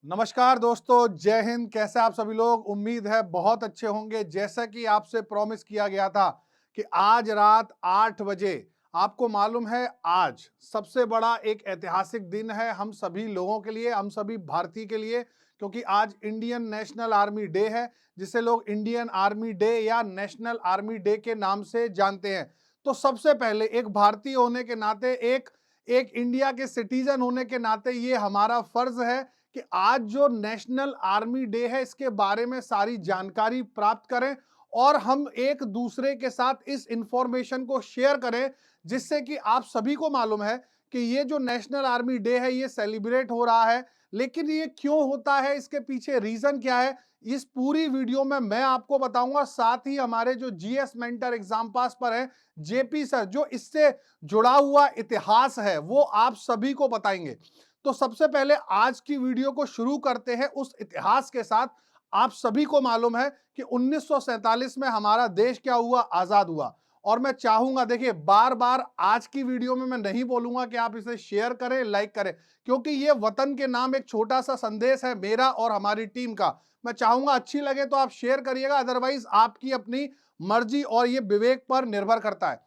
नमस्कार दोस्तों, जय हिंद। कैसे आप सभी लोग? उम्मीद है बहुत अच्छे होंगे। जैसा कि आपसे प्रॉमिस किया गया था कि आज रात 8 बजे, आपको मालूम है आज सबसे बड़ा एक ऐतिहासिक दिन है हम सभी लोगों के लिए, हम सभी भारतीय के लिए, क्योंकि आज इंडियन नेशनल आर्मी डे है, जिसे लोग इंडियन आर्मी डे या नेशनल आर्मी डे के नाम से जानते हैं। तो सबसे पहले एक भारतीय होने के नाते, एक एक इंडिया के सिटीजन होने के नाते ये हमारा फर्ज है कि आज जो नेशनल आर्मी डे है इसके बारे में सारी जानकारी प्राप्त करें और हम एक दूसरे के साथ इस इंफॉर्मेशन को शेयर करें, जिससे कि आप सभी को मालूम है कि ये जो नेशनल आर्मी डे है ये सेलिब्रेट हो रहा है। लेकिन ये क्यों होता है, इसके पीछे रीजन क्या है, इस पूरी वीडियो में मैं आपको बताऊंगा। साथ ही हमारे जो जीएस मेंटर एग्जाम पास पर है जेपी सर, जो इससे जुड़ा हुआ इतिहास है वो आप सभी को बताएंगे। तो सबसे पहले आज की वीडियो को शुरू करते हैं उस इतिहास के साथ। आप सभी को मालूम है कि 1947 में हमारा देश क्या हुआ, आजाद हुआ। और मैं चाहूंगा, देखिए, बार बार आज की वीडियो में मैं नहीं बोलूंगा कि आप इसे शेयर करें, लाइक करें, क्योंकि ये वतन के नाम एक छोटा सा संदेश है मेरा और हमारी टीम का। मैं चाहूंगा अच्छी लगे तो आप शेयर करिएगा, अदरवाइज आपकी अपनी मर्जी और ये विवेक पर निर्भर करता है।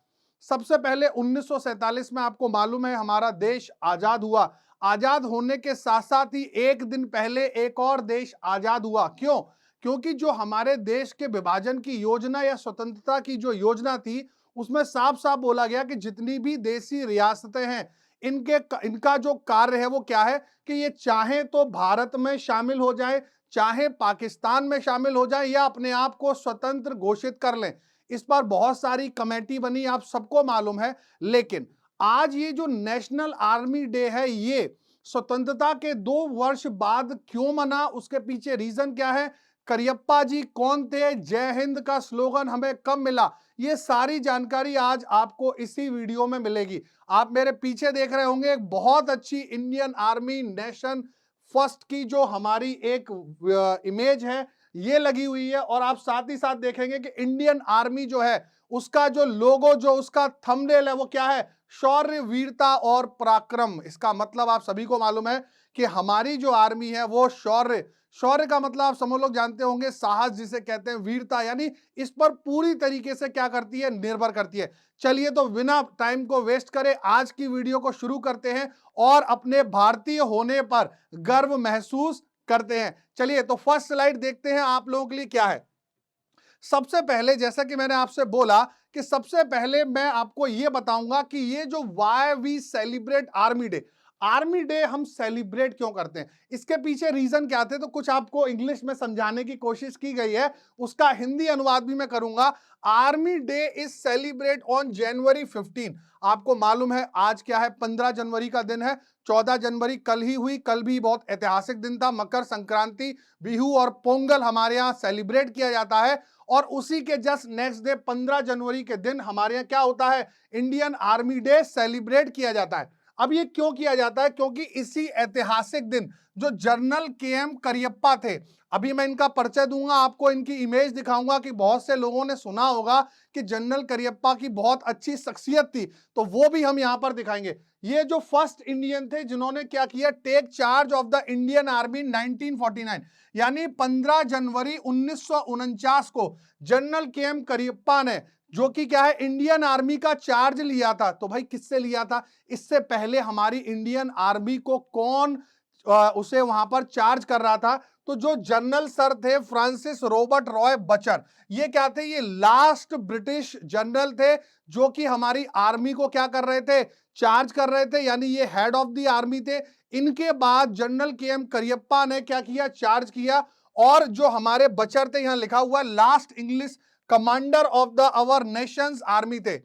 सबसे पहले 1947 में आपको मालूम है हमारा देश आजाद हुआ। आजाद होने के साथ साथ ही एक दिन पहले एक और देश आजाद हुआ। क्यों? क्योंकि जो हमारे देश के विभाजन की योजना या स्वतंत्रता की जो योजना थी, उसमें साफ साफ बोला गया कि जितनी भी देसी रियासतें हैं, इनका जो कार्य है वो क्या है कि ये चाहे तो भारत में शामिल हो जाए, चाहे पाकिस्तान में शामिल हो जाए, या अपने आप को स्वतंत्र घोषित कर लें। इस पर बहुत सारी कमेटी बनी, आप सबको मालूम है। लेकिन आज ये जो नेशनल आर्मी डे है, ये स्वतंत्रता के 2 वर्ष बाद क्यों मना, उसके पीछे रीजन क्या है, करियप्पा जी कौन थे, जय हिंद का स्लोगन हमें कब मिला, ये सारी जानकारी आज आपको इसी वीडियो में मिलेगी। आप मेरे पीछे देख रहे होंगे एक बहुत अच्छी इंडियन आर्मी नेशन फर्स्ट की जो हमारी एक इमेज है, ये लगी हुई है। और आप साथ ही साथ देखेंगे कि इंडियन आर्मी जो है उसका जो लोगो, जो उसका थंबनेल है, वो क्या है, शौर्य, वीरता और पराक्रम। इसका मतलब आप सभी को मालूम है कि हमारी जो आर्मी है वो शौर्य, शौर्य का मतलब आप सब लोग जानते होंगे, साहस जिसे कहते हैं, वीरता, यानी इस पर पूरी तरीके से क्या करती है, निर्भर करती है। चलिए, तो बिना टाइम को वेस्ट करे आज की वीडियो को शुरू करते हैं और अपने भारतीय होने पर गर्व महसूस करते हैं। चलिए, तो फर्स्ट स्लाइड देखते हैं आप लोगों के लिए क्या है। सबसे पहले, जैसा कि मैंने आपसे बोला कि सबसे पहले मैं आपको यह बताऊंगा कि ये जो why we celebrate army day, army day हम सेलिब्रेट क्यों करते हैं, इसके पीछे रीजन क्या थे। तो कुछ आपको इंग्लिश में समझाने की कोशिश की गई है, उसका हिंदी अनुवाद भी मैं करूंगा। Army day is celebrate on January 15। आपको मालूम है आज क्या है, 15 जनवरी का दिन है। 14 जनवरी कल ही हुई, कल भी बहुत ऐतिहासिक दिन था। मकर संक्रांति, बिहू और पोंगल हमारे यहाँ सेलिब्रेट किया जाता है। और उसी के जस्ट नेक्स्ट डे 15 जनवरी के दिन हमारे यहाँ क्या होता है, इंडियन आर्मी डे सेलिब्रेट किया जाता है। अब ये क्यों किया जाता है? क्योंकि इसी ऐतिहासिक दिन जो जनरल केएम करियप्पा थे, अभी मैं इनका परिचय दूंगा, आपको इनकी इमेज दिखाऊंगा कि बहुत से लोगों ने सुना होगा कि जनरल करियप्पा की बहुत अच्छी शख्सियत थी, तो वो भी हम यहां पर दिखाएंगे। ये जो फर्स्ट इंडियन थे जिन्होंने क्या किया, take charge of the Indian army 1949, यानी 15 जनवरी 1949 को जनरल केएम करियप्पा ने, जो कि क्या है, इंडियन आर्मी का चार्ज लिया था। तो भाई किससे लिया था, इससे पहले हमारी इंडियन आर्मी को कौन उसे वहां पर चार्ज कर रहा था? तो जो जनरल सर थे फ्रांसिस रॉबर्ट रॉय बचर, ये क्या थे, ये लास्ट ब्रिटिश जनरल थे जो कि हमारी आर्मी को क्या कर रहे थे, चार्ज कर रहे थे, यानी ये हेड ऑफ द आर्मी थे। इनके बाद जनरल केएम करियप्पा ने क्या किया, चार्ज किया। और जो हमारे बचर थे, यहां लिखा हुआ last English commander of the our Nations army थे।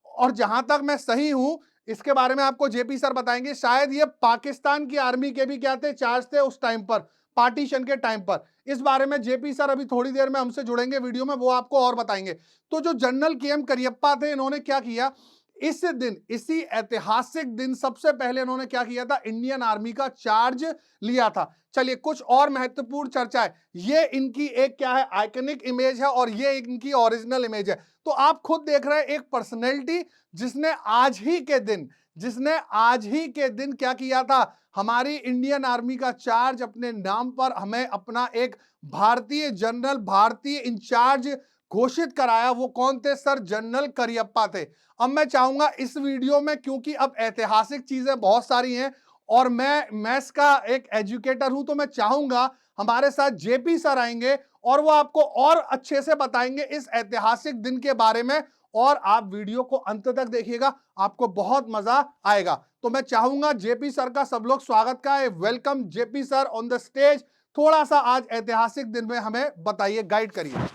और जहां तक मैं सही हूं, इसके बारे में आपको जेपी सर बताएंगे, शायद ये पाकिस्तान की आर्मी के भी क्या थे, चार्ज थे उस टाइम पर, पार्टीशन के टाइम पर। इस बारे में जेपी सर अभी थोड़ी देर में हमसे जुड़ेंगे वीडियो में, वो आपको और बताएंगे। तो जो जनरल केएम करियप्पा थे, इन्होंने क्या किया, इस दिन, इसी ऐतिहासिक दिन सबसे पहले इन्होंने क्या किया था, इंडियन आर्मी का चार्ज लिया था। चलिए, कुछ और महत्वपूर्ण चर्चा है। ये इनकी एक क्या है, आइकनिक इमेज है, और ये इनकी ओरिजिनल इमेज है। तो आप खुद देख रहे हैं एक पर्सनैलिटी जिसने आज ही के दिन जिसने आज ही के दिन क्या किया था, हमारी इंडियन आर्मी का चार्ज अपने नाम पर हमें अपना एक भारतीय जनरल, भारतीय इंचार्ज घोषित कराया। वो कौन थे सर? जनरल करियप्पा थे। अब मैं चाहूंगा इस वीडियो में, क्योंकि अब ऐतिहासिक चीजें बहुत सारी हैं और मैं मैथ्स का एक एजुकेटर हूं, तो मैं चाहूंगा हमारे साथ जेपी सर आएंगे और वो आपको और अच्छे से बताएंगे इस ऐतिहासिक दिन के बारे में। और आप वीडियो को अंत तक देखिएगा, आपको बहुत मजा आएगा। तो मैं चाहूंगा जेपी सर का सब लोग स्वागत का है। Welcome JP sir on the stage. थोड़ा सा आज ऐतिहासिक दिन में हमें बताइए, गाइड करिए।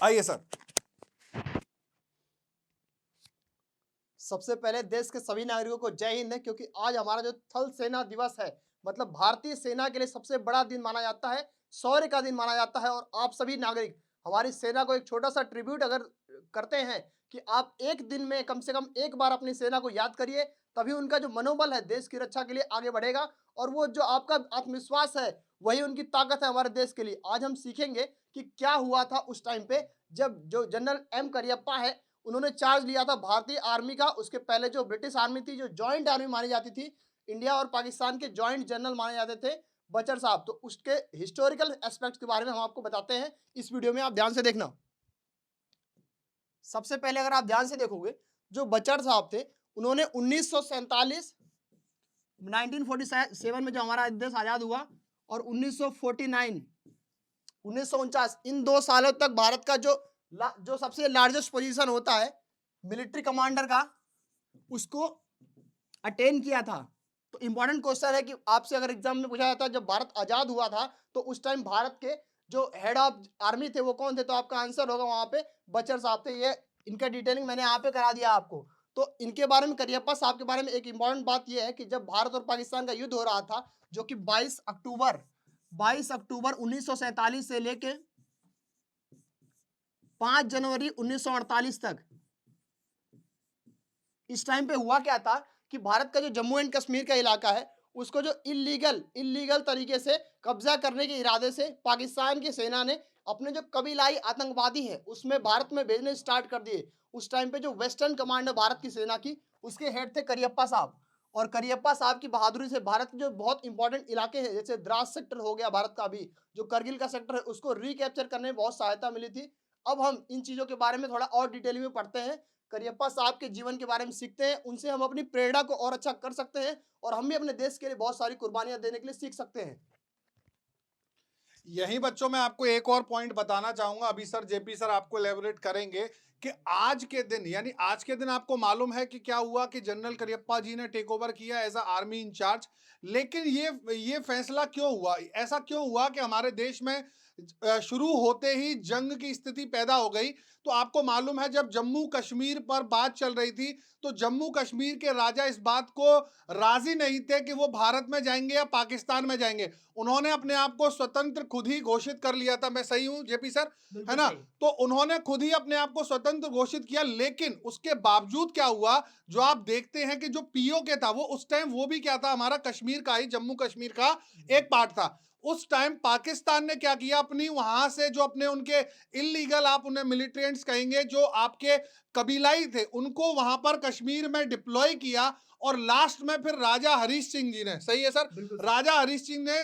आइए सर। सबसे पहले देश के सभी नागरिकों को जय हिंद है, क्योंकि आज हमारा जो थल सेना दिवस है, मतलब भारतीय सेना के लिए सबसे बड़ा दिन माना जाता है, शौर्य का दिन माना जाता है। और आप सभी नागरिक हमारी सेना को एक छोटा सा ट्रिब्यूट अगर करते हैं कि आप एक दिन में कम से कम एक बार अपनी सेना को याद करिए, तभी उनका जो मनोबल है देश की रक्षा के लिए आगे बढ़ेगा। और वो जो आपका आत्मविश्वास है वही उनकी ताकत है हमारे देश के लिए। आज हम सीखेंगे कि क्या हुआ था उस टाइम पे जब जो जनरल एम करियप्पा है उन्होंने चार्ज लिया था भारतीय आर्मी का। उसके पहले जो ब्रिटिश आर्मी थी, जो जॉइंट आर्मी मानी जाती थी, इंडिया और पाकिस्तान के जॉइंट जनरल माने जाते थे बचर साहब। तो उसके हिस्टोरिकल एस्पेक्ट्स के बारे में हम आपको बताते हैं इस वीडियो में, आप ध्यान से देखना। सबसे पहले अगर आप ध्यान से देखोगे, जो बचर साहब थे उन्होंने 1947 1947 में जो हमारा देश आजाद हुआ, और 1949 1949 इन 2 सालों तक भारत का जो सबसे लार्जेस्ट पोजीशन होता है मिलिट्री कमांडर का, उसको अटेन किया था। तो इंपॉर्टेंट क्वेश्चन है कि आपसे अगर एग्जाम में पूछा जाता है जब भारत आजाद हुआ था तो उस टाइम भारत के जो हेड ऑफ आर्मी थे वो कौन थे, तो आपका आंसर होगा वहां पे बचर साहब थे। ये इनका डिटेलिंग मैंने यहाँ पे करा दिया आपको। तो इनके बारे में, करियप्पा साहब के बारे में एक इंपॉर्टेंट बात यह है कि जब भारत और पाकिस्तान का युद्ध हो रहा था, जो कि 22 अक्टूबर 1947 से लेके 5 जनवरी 1948 तक, इस टाइम पे हुआ क्या था कि भारत का जो जम्मू एंड कश्मीर का इलाका है उसको जो इलीगल तरीके से कब्जा करने के इरादे से पाकिस्तान की सेना ने अपने जो कबीलाई आतंकवादी हैं उसमें भारत में भेजने स्टार्ट कर दिए। उस टाइम पे जो वेस्टर्न कमांड है भारत की सेना की, उसके हेड थे करियप्पा साहब। और करियप्पा साहब की बहादुरी से भारत के जो बहुत इंपॉर्टेंट इलाके हैं, जैसे द्रास सेक्टर हो गया भारत का, अभी जो करगिल का सेक्टर है, उसको रिकैप्चर करने में बहुत सहायता मिली थी। अब हम इन चीजों के बारे में थोड़ा और डिटेल में पढ़ते हैं, करियप्पा साहब के जीवन के बारे में सीखते हैं, उनसे हम अपनी प्रेरणा को और अच्छा कर सकते हैं और हम भी अपने देश के लिए बहुत सारी कुर्बानियां देने के लिए सीख सकते हैं। यही बच्चों मैं आपको एक और पॉइंट बताना चाहूंगा, अभी सर जेपी सर आपको एलेबोरेट करेंगे कि आज के दिन, यानी आज के दिन आपको मालूम है कि क्या हुआ कि जनरल करियप्पा जी ने टेक ओवर किया एज अ आर्मी इंचार्ज। लेकिन ये फैसला क्यों हुआ, ऐसा क्यों हुआ कि हमारे देश में शुरू होते ही जंग की स्थिति पैदा हो गई। तो आपको मालूम है जब जम्मू कश्मीर पर बात चल रही थी तो जम्मू कश्मीर के राजा इस बात को राजी नहीं थे कि वो भारत में जाएंगे या पाकिस्तान में जाएंगे। उन्होंने अपने आप को स्वतंत्र खुद ही घोषित कर लिया था। मैं सही हूं जेपी सर, है ना? तो उन्होंने खुद ही अपने आप को स्वतंत्र घोषित किया। लेकिन उसके बावजूद क्या हुआ, जो आप देखते हैं कि जो पीओके था वो उस टाइम वो भी क्या था, हमारा कश्मीर का ही, जम्मू कश्मीर का एक पार्ट था। उस टाइम पाकिस्तान ने क्या किया, अपनी वहां से जो अपने उनके इलीगल, आप उन्हें मिलिटेंट्स कहेंगे, जो आपके कबीलाई थे, उनको वहां पर कश्मीर में डिप्लॉय किया। और लास्ट में फिर राजा हरीश सिंह जी ने, सही है सर, राजा हरीश सिंह ने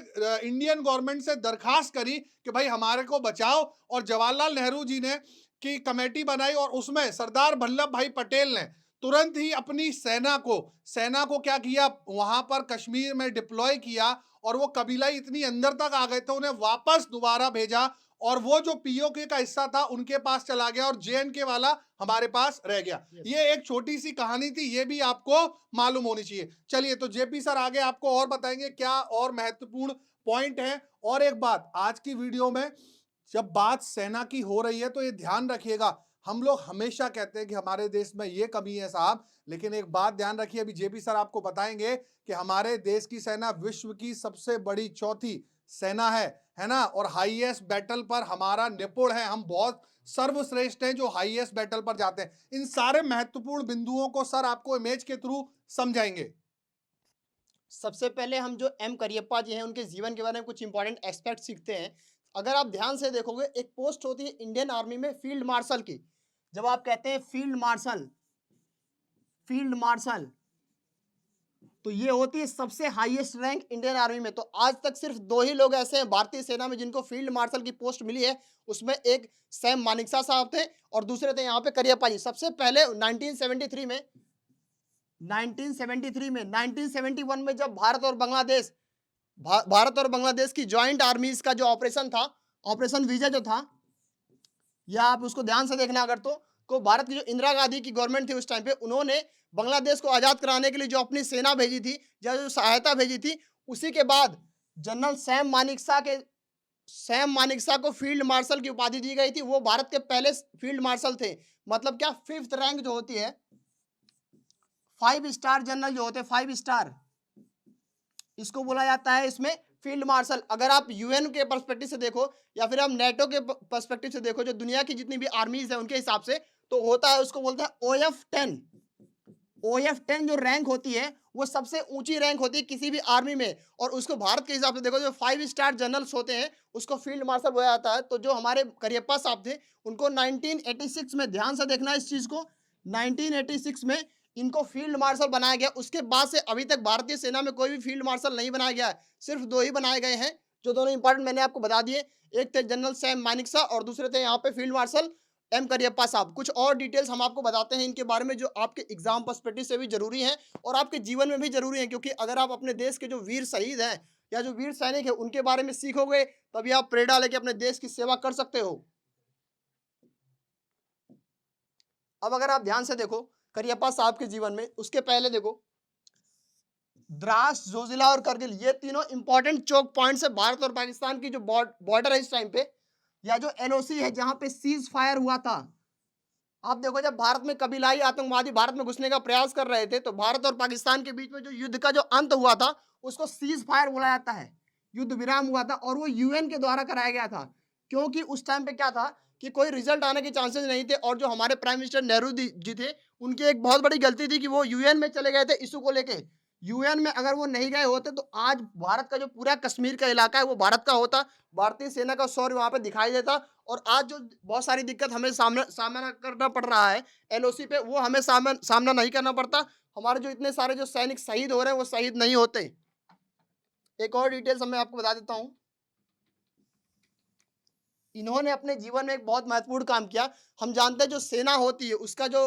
इंडियन गवर्नमेंट से दरखास्त करी कि भाई हमारे को बचाओ। और जवाहरलाल नेहरू जी ने की कमेटी बनाई और उसमें सरदार वल्लभ भाई पटेल ने तुरंत ही अपनी सेना को क्या किया, वहां पर कश्मीर में डिप्लॉय किया। और वो कबीला इतनी अंदर तक आ गए थे, उन्हें वापस दोबारा भेजा। और वो जो पीओके का हिस्सा था उनके पास चला गया और जेएनके वाला हमारे पास रह गया। ये एक छोटी सी कहानी थी, ये भी आपको मालूम होनी चाहिए। चलिए, तो जेपी सर आगे आपको और बताएंगे क्या और महत्वपूर्ण पॉइंट है। और एक बात, आज की वीडियो में जब बात सेना की हो रही है तो ये ध्यान रखिएगा, हम लोग हमेशा कहते हैं कि हमारे देश में ये कमी है साहब, लेकिन एक बात ध्यान रखिए, अभी जेपी सर आपको बताएंगे कि हमारे देश की सेना विश्व की सबसे बड़ी चौथी सेना है ना? और हाईएस्ट बैटल पर हमारा निपुण है, हम बहुत सर्वश्रेष्ठ हैं जो हाईएस्ट बैटल पर जाते हैं। इन सारे महत्वपूर्ण बिंदुओं को सर आपको इमेज के थ्रू समझाएंगे। सबसे पहले हम जो एम करियप्पा जी हैं उनके जीवन के बारे में कुछ इंपॉर्टेंट एस्पेक्ट सीखते हैं। अगर आप ध्यान से देखोगे, एक पोस्ट होती है इंडियन आर्मी में फील्ड मार्शल की। जब आप कहते हैं फील्ड मार्शल, तो ये होती है सबसे हाईएस्ट रैंक इंडियन आर्मी में। तो आज तक सिर्फ 2 ही लोग ऐसे हैं भारतीय सेना में जिनको फील्ड मार्शल की पोस्ट मिली है। उसमें एक सैम मानेकशॉ साहब थे और दूसरे थे यहाँ पे करियप्पा जी। सबसे पहले 1973 में 1971 में जब भारत और बांग्लादेश की जॉइंट आर्मीज का जो ऑपरेशन था, ऑपरेशन विजय जो था, या आप उसको ध्यान से देखना अगर तो भारत की जो इंदिरा गांधी की गवर्नमेंट थी उस टाइम पे, उन्होंने बांग्लादेश को आजाद कराने के लिए जो अपनी सेना भेजी थी या जो सहायता भेजी थी, उसी के बाद जनरल सैम मानेकशॉ को फील्ड मार्शल की उपाधि दी गई थी। वो भारत के पहले फील्ड मार्शल थे। मतलब क्या, 5th रैंक जो होती है, 5 स्टार जनरल जो होते हैं, 5 स्टार, इसको बोला जाता है इसमें फील्ड मार्शल। अगर आप यूएन के पर्सपेक्टिव से देखो या फिर आप नेटो के पर्सपेक्टिव से देखो, जो दुनिया की जितनी भी आर्मीज है उनके हिसाब से, तो होता है, उसको बोलते हैं OF-10। OF-10 जो रैंक होती है वो सबसे ऊंची रैंक होती है किसी भी आर्मी में। और उसको भारत के हिसाब से देखो, जो 5 स्टार जनरल्स होते हैं उसको फील्ड मार्शल बोला जाता है। तो जो हमारे करियप्पा साहब थे, उनको 1986 में, ध्यान से देखना इस चीज को, 1986 में इनको फील्ड मार्शल बनाया गया। उसके बाद से अभी तक भारतीय सेना में कोई भी फील्ड मार्शल नहीं बनाया गया है। सिर्फ 2 ही बनाए गए हैं, जो दोनों इंपॉर्टेंट मैंने आपको बता दिए। एक थे जनरल सैम मानेकशॉ और दूसरे थे यहाँ पे फील्ड मार्शल एम करियप्पा साहब। कुछ और डिटेल्स हम आपको बताते हैं इनके बारे में, जो आपके एग्जाम पर्सपेक्टिव से भी जरूरी है और आपके जीवन में भी जरूरी है। क्योंकि अगर आप अपने देश के जो वीर शहीद हैं या जो वीर सैनिक है उनके बारे में सीखोगे, तभी आप प्रेरणा लेके अपने देश की सेवा कर सकते हो। अब अगर आप ध्यान से देखो करियप्पा साहब के जीवन में, उसके पहले देखो, द्रास, जोजिला और करगिल, ये तीनों इंपॉर्टेंट चौक पॉइंट्स है भारत और पाकिस्तान की जो बॉर्डर है इस टाइम पे, या जो एलओसी है जहां पे सीज फायर हुआ था। आप देखो, जब भारत में कबीलाई आतंकवादी भारत में घुसने का प्रयास कर रहे थे, तो भारत और पाकिस्तान के बीच में जो युद्ध का जो अंत हुआ था उसको सीज फायर बोला जाता है। युद्ध विराम हुआ था और वो यूएन के द्वारा कराया गया था। क्योंकि उस टाइम पे क्या था कि कोई रिजल्ट आने के चांसेस नहीं थे। और जो हमारे प्राइम मिनिस्टर नेहरू जी थे, उनकी एक बहुत बड़ी गलती थी कि वो यूएन में चले गए थे इशू को लेके। यूएन में अगर वो नहीं गए होते तो आज भारत का जो पूरा कश्मीर का इलाका है वो भारत का होता। भारतीय सेना का शौर्य वहां पे दिखाई देता। और आज जो बहुत सारी दिक्कत हमें सामना करना पड़ रहा है एलओसी पे, वो हमें सामना नहीं करना पड़ता। हमारे जो इतने सारे जो सैनिक शहीद हो रहे हैं वो शहीद नहीं होते। एक और डिटेल्स मैं आपको बता देता हूं, इन्होंने अपने जीवन में एक बहुत महत्वपूर्ण काम किया। हम जानते हैं जो सेना होती है उसका जो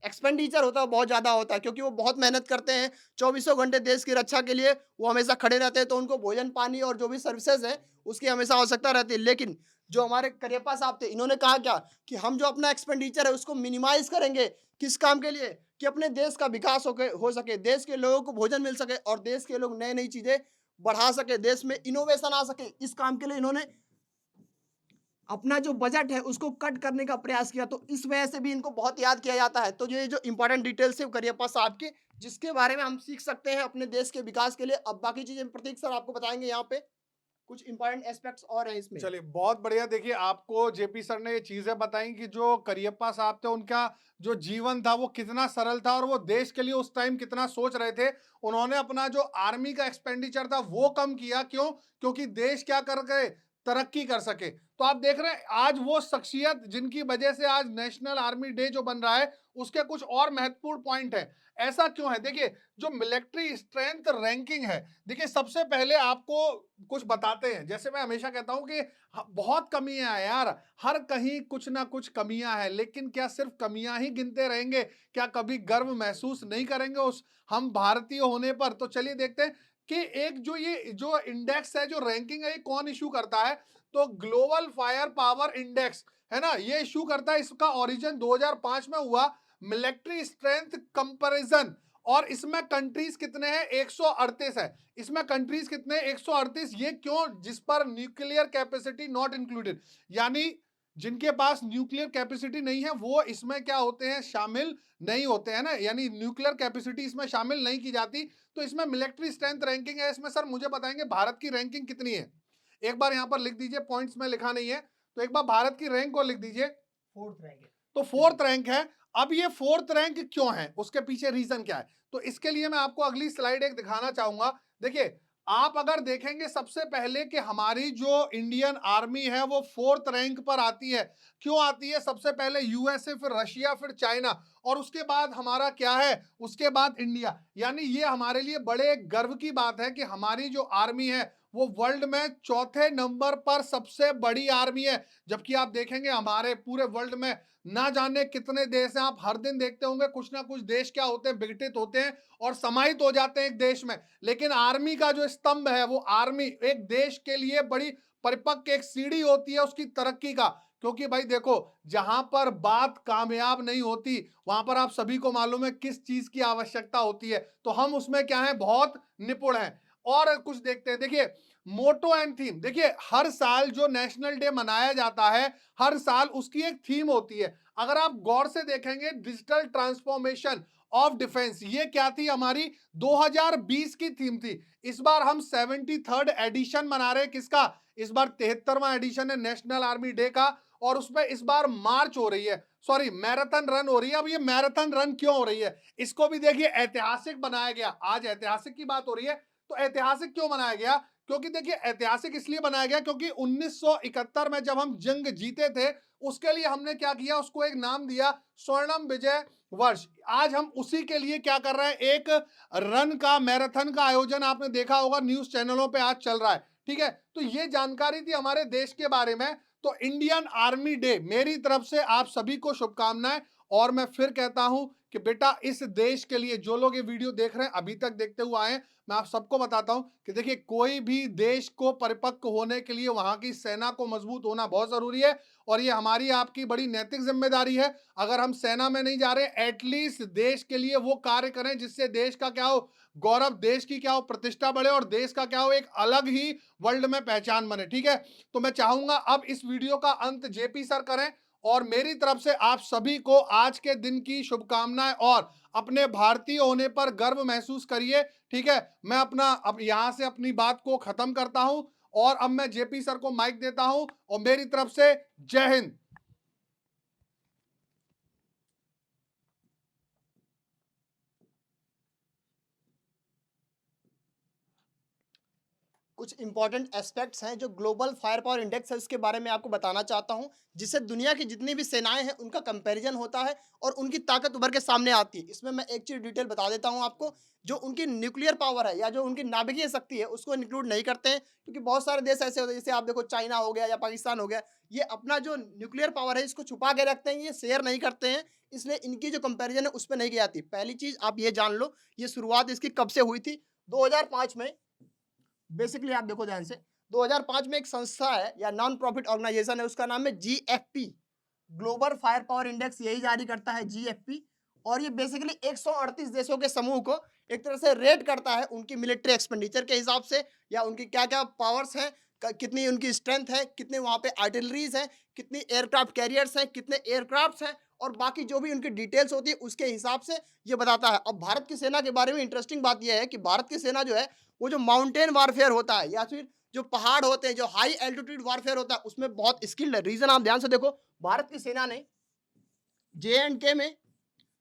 एक्सपेंडिचर होता है बहुत ज़्यादा होता है, क्योंकि वो बहुत मेहनत करते हैं 24 घंटे देश की रक्षा के लिए। वो हमेशा खड़े रहते हैं, तो उनको भोजन पानी और जो भी सर्विसेज है उसकी हमेशा आवश्यकता रहती है। लेकिन जो हमारे करियप्पा साहब थे, इन्होंने कहा क्या कि हम जो अपना एक्सपेंडिचर है उसको मिनिमाइज करेंगे। किस काम के लिए? कि अपने देश का विकास हो सके, देश के लोगों को भोजन मिल सके और देश के लोग नई नई चीज़ें बढ़ा सके, देश में इनोवेशन आ सके। इस काम के लिए इन्होंने अपना जो बजट है उसको कट करने का प्रयास किया। तो इस वजह से भी इनको बहुत याद किया जाता है। तो ये जो इंपॉर्टेंट डिटेल्स है करियप्पा साहब के, जिसके बारे में हम सीख सकते हैं अपने देश के विकास के लिए। अब बाकी चीजें प्रतीक सर आपको बताएंगे, यहाँ पे कुछ इंपॉर्टेंट एस्पेक्ट्स और हैं इसमें। चलिए, बहुत बढ़िया। देखिए, आपको जेपी सर ने ये चीजें बताई कि जो करियप्पा साहब थे उनका जो जीवन था वो कितना सरल था और वो देश के लिए उस टाइम कितना सोच रहे थे। उन्होंने अपना जो आर्मी का एक्सपेंडिचर था वो कम किया। क्यों? क्योंकि देश क्या कर गए, तरक्की कर सके। तो आप देख रहे हैं आज वो शख्सियत जिनकी वजह से आज नेशनल आर्मी डे जो बन रहा है उसके कुछ और महत्वपूर्ण पॉइंट है। ऐसा क्यों है? देखिए, जो मिलिट्री स्ट्रेंथ रैंकिंग है, देखिए सबसे पहले आपको कुछ बताते हैं। जैसे मैं हमेशा कहता हूं कि बहुत कमियां हैं यार, हर कहीं कुछ ना कुछ कमियां हैं, लेकिन क्या सिर्फ कमियां ही गिनते रहेंगे? क्या कभी गर्व महसूस नहीं करेंगे उस हम भारतीय होने पर? तो चलिए देखते हैं कि एक ये जो इंडेक्स है, जो रैंकिंग है, ये कौन इशू करता है। तो ग्लोबल फायर पावर इंडेक्स है ना, ये इशू करता है। इसका ओरिजिन 2005 में हुआ, मिलिट्री स्ट्रेंथ कंपैरिजन। और इसमें कंट्रीज कितने हैं? 138 है। इसमें कंट्रीज कितने? 138। ये क्यों? जिस पर न्यूक्लियर कैपेसिटी नॉट इंक्लूडेड, यानी जिनके पास न्यूक्लियर कैपेसिटी नहीं है वो इसमें क्या होते हैं? शामिल नहीं होते हैं ना, यानी न्यूक्लियर कैपेसिटी इसमें शामिल नहीं की जाती। तो इसमें मिलिट्री स्ट्रेंथ रैंकिंग है। इसमें सर मुझे बताएंगे भारत की रैंकिंग कितनी है? एक बार यहां पर लिख दीजिए, पॉइंट्स में लिखा नहीं है तो एक बार भारत की रैंक को लिख दीजिए। 4th रैंक है। तो 4th रैंक है। अब ये 4th रैंक क्यों है, उसके पीछे रीजन क्या है? तो इसके लिए मैं आपको अगली स्लाइड एक दिखाना चाहूंगा। देखिए, आप अगर देखेंगे सबसे पहले कि हमारी जो इंडियन आर्मी है वो 4th रैंक पर आती है। क्यों आती है? सबसे पहले यूएसए, फिर रशिया, फिर चाइना, और उसके बाद हमारा क्या है? उसके बाद इंडिया। यानी ये हमारे लिए बड़े गर्व की बात है कि हमारी जो आर्मी है वो वर्ल्ड में 4थे नंबर पर सबसे बड़ी आर्मी है। जबकि आप देखेंगे हमारे पूरे वर्ल्ड में ना जाने कितने देश हैं। आप हर दिन देखते होंगे कुछ ना कुछ देश क्या होते हैं, विघटित होते हैं और समाहित हो जाते हैं एक देश में। लेकिन आर्मी का जो स्तंभ है, वो आर्मी एक देश के लिए बड़ी परिपक्व एक सीढ़ी होती है उसकी तरक्की का। क्योंकि भाई देखो, जहां पर बात कामयाब नहीं होती वहां पर आप सभी को मालूम है किस चीज की आवश्यकता होती है। तो हम उसमें क्या है, बहुत निपुण हैं। और कुछ देखते हैं, देखिए मोटो एंड थीम। देखिए हर साल जो नेशनल डे मनाया जाता है, हर साल उसकी एक थीम होती है। अगर आप गौर से देखेंगे, डिजिटल ट्रांसफॉर्मेशन ऑफ डिफेंस, ये क्या थी? हमारी 2020 की थीम थी। इस बार हम 73rd एडिशन मना रहे हैं। किसका? इस बार 73वां एडिशन है नेशनल आर्मी डे का। और उसमें इस बार मार्च हो रही है, सॉरी मैराथन रन हो रही है। अब ये मैराथन रन क्यों हो रही है, इसको भी देखिए ऐतिहासिक बनाया गया। आज ऐतिहासिक की बात हो रही है, तो ऐतिहासिक क्यों बनाया गया? क्योंकि देखिए ऐतिहासिक इसलिए बनाया गया क्योंकि 1971 में जब हम जंग जीते थे, उसके लिए हमने क्या किया, उसको एक नाम दिया स्वर्णम विजय वर्ष। आज हम उसी के लिए क्या कर रहे हैं, एक रन का, मैराथन का आयोजन आपने देखा होगा न्यूज चैनलों पे आज चल रहा है। ठीक है, तो ये जानकारी थी हमारे देश के बारे में। तो इंडियन आर्मी डे, मेरी तरफ से आप सभी को शुभकामनाएं। और मैं फिर कहता हूं कि बेटा इस देश के लिए जो लोग ये वीडियो देख रहे हैं, अभी तक देखते हुए आए हैं, मैं आप सबको बताता हूं कि देखिए कोई भी देश को परिपक्व होने के लिए वहां की सेना को मजबूत होना बहुत जरूरी है। और ये हमारी आपकी बड़ी नैतिक जिम्मेदारी है। अगर हम सेना में नहीं जा रहे, एटलीस्ट देश के लिए वो कार्य करें जिससे देश का क्या हो, गौरव, देश की क्या हो, प्रतिष्ठा बढ़े, और देश का क्या हो, एक अलग ही वर्ल्ड में पहचान बने। ठीक है, तो मैं चाहूंगा अब इस वीडियो का अंत जेपी सर करें। और मेरी तरफ से आप सभी को आज के दिन की शुभकामनाएं, और अपने भारतीय होने पर गर्व महसूस करिए। ठीक है, मैं अपना अब यहां से अपनी बात को खत्म करता हूं, और अब मैं जेपी सर को माइक देता हूं। और मेरी तरफ से जय हिंद। कुछ इंपॉर्टेंट एस्पेक्ट्स हैं जो ग्लोबल फायर पावर इंडेक्स है उसके बारे में आपको बताना चाहता हूं, जिससे दुनिया की जितनी भी सेनाएं हैं उनका कंपैरिजन होता है और उनकी ताकत उभर के सामने आती है। इसमें मैं एक चीज डिटेल बता देता हूं आपको, जो उनकी न्यूक्लियर पावर है या जो उनकी नाभिकीय शक्ति है उसको इंक्लूड नहीं करते हैं, क्योंकि बहुत सारे देश ऐसे होते हैं, जैसे आप देखो चाइना हो गया या पाकिस्तान हो गया, ये अपना जो न्यूक्लियर पावर है इसको छुपा के रखते हैं, ये शेयर नहीं करते हैं, इसलिए इनकी जो कंपैरिजन है उस पर नहीं की जाती। पहली चीज आप ये जान लो, ये शुरुआत इसकी कब से हुई थी? 2005 में। बेसिकली आप देखो ध्यान से, 2005 में एक संस्था है या नॉन प्रॉफिट ऑर्गेनाइजेशन है, उसका नाम है GFP, global fire power index, यही जारी करता है जीएफपी। और ये बेसिकली 138 देशों के समूह को एक तरह से रेट करता है उनकी मिलिट्री एक्सपेंडिचर के हिसाब से, या उनकी क्या क्या पावर्स हैं, कितनी उनकी स्ट्रेंथ है, कितने वहाँ पे आर्टिलरीज हैं, कितनी एयरक्राफ्ट कैरियर्स हैं, कितने एयरक्राफ्ट हैं, और बाकी जो भी उनकी डिटेल्स होती है उसके हिसाब से ये बताता है। अब भारत की सेना के बारे में इंटरेस्टिंग बात यह है कि भारत की सेना जो है वो जो माउंटेन वारफेयर होता है या फिर जो पहाड़ होते हैं, जो हाई एल्टीट्यूड वारफेयर होता है, उसमें बहुत स्किल्ड है। रीजन आप ध्यान से देखो, भारत की सेना ने जे में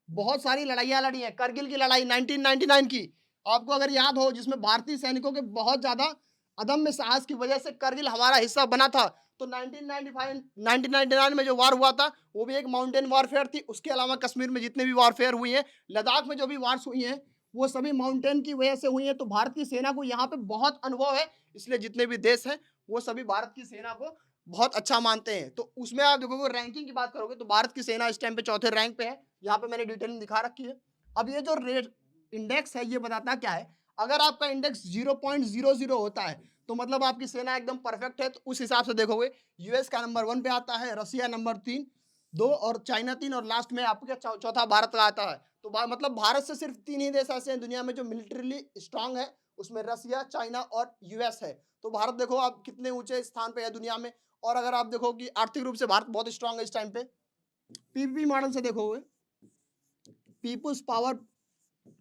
बहुत सारी लड़ाइयाँ लड़ी हैं। करगिल की लड़ाई 1999 की आपको अगर याद हो, जिसमें भारतीय सैनिकों के बहुत ज्यादा अदम्य साहस की वजह से करगिल हमारा हिस्सा बना था। तो 1999 में जो वार हुआ था वो भी एक माउंटेन वारफेयर थी। उसके अलावा कश्मीर में जितने भी वारफेयर हुई हैं, लद्दाख में जो भी वार्स हुई हैं, वो सभी माउंटेन की वजह से हुई हैं। तो भारत की सेना को यहाँ पे बहुत अनुभव है, इसलिए जितने भी देश हैं वो सभी भारत की सेना को बहुत अच्छा मानते हैं। तो उसमें आप देखोगे, रैंकिंग की बात करोगे तो भारत की सेना इस टाइम पे 4थे रैंक पे है। यहाँ पे मैंने डिटेलिंग दिखा रखी है। अब ये जो रेट इंडेक्स है ये बताता क्या है, अगर आपका इंडेक्स 0.00 होता है तो मतलब आपकी सेना एकदम परफेक्ट है। तो उस हिसाब से देखोगे, यूएस का नंबर 1 पे आता है, रशिया नंबर 3, 2 और चाइना 3, और लास्ट में आपका चौथा भारत का आता है। तो मतलब भारत से सिर्फ 3 ही देश ऐसे हैं दुनिया में जो मिलिट्रीली स्ट्रांग है, उसमें रशिया, चाइना और यूएस है। तो भारत देखो आप कितने ऊंचे स्थान पे है दुनिया में। और अगर आप देखो कि आर्थिक रूप से भारत बहुत स्ट्रांग है इस टाइम पे, पीपीपी मॉडल से देखोगे, पीपुल्स पावर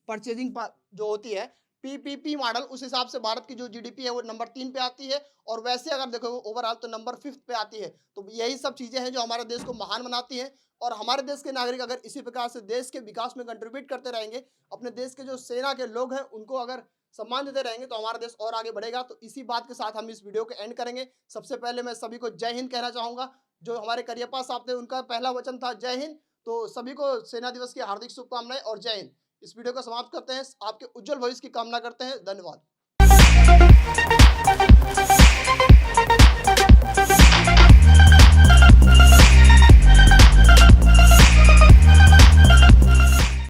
परचेजिंग जो होती है पीपीपी मॉडल, उस हिसाब से भारत की जो जीडीपी है वो नंबर 3 पे आती है। और वैसे अगर देखोगे ओवरऑल तो नंबर 5 पे आती है। तो यही सब चीजें हैं जो हमारे देश को महान बनाती हैं। और हमारे देश के नागरिक अगर इसी प्रकार से देश के विकास में कंट्रीब्यूट करते रहेंगे, अपने देश के जो सेना के लोग हैं उनको अगर सम्मान देते रहेंगे तो हमारा देश और आगे बढ़ेगा। तो इसी बात के साथ हम इस वीडियो को एंड करेंगे। सबसे पहले मैं सभी को जय हिंद कहना चाहूँगा। जो हमारे करियप्पा साहब थे उनका पहला वचन था जय हिंद। तो सभी को सेना दिवस की हार्दिक शुभकामनाएँ और जय हिंद। इस वीडियो को समाप्त करते हैं। आपके उज्जवल भविष्य की कामना करते हैं। धन्यवाद।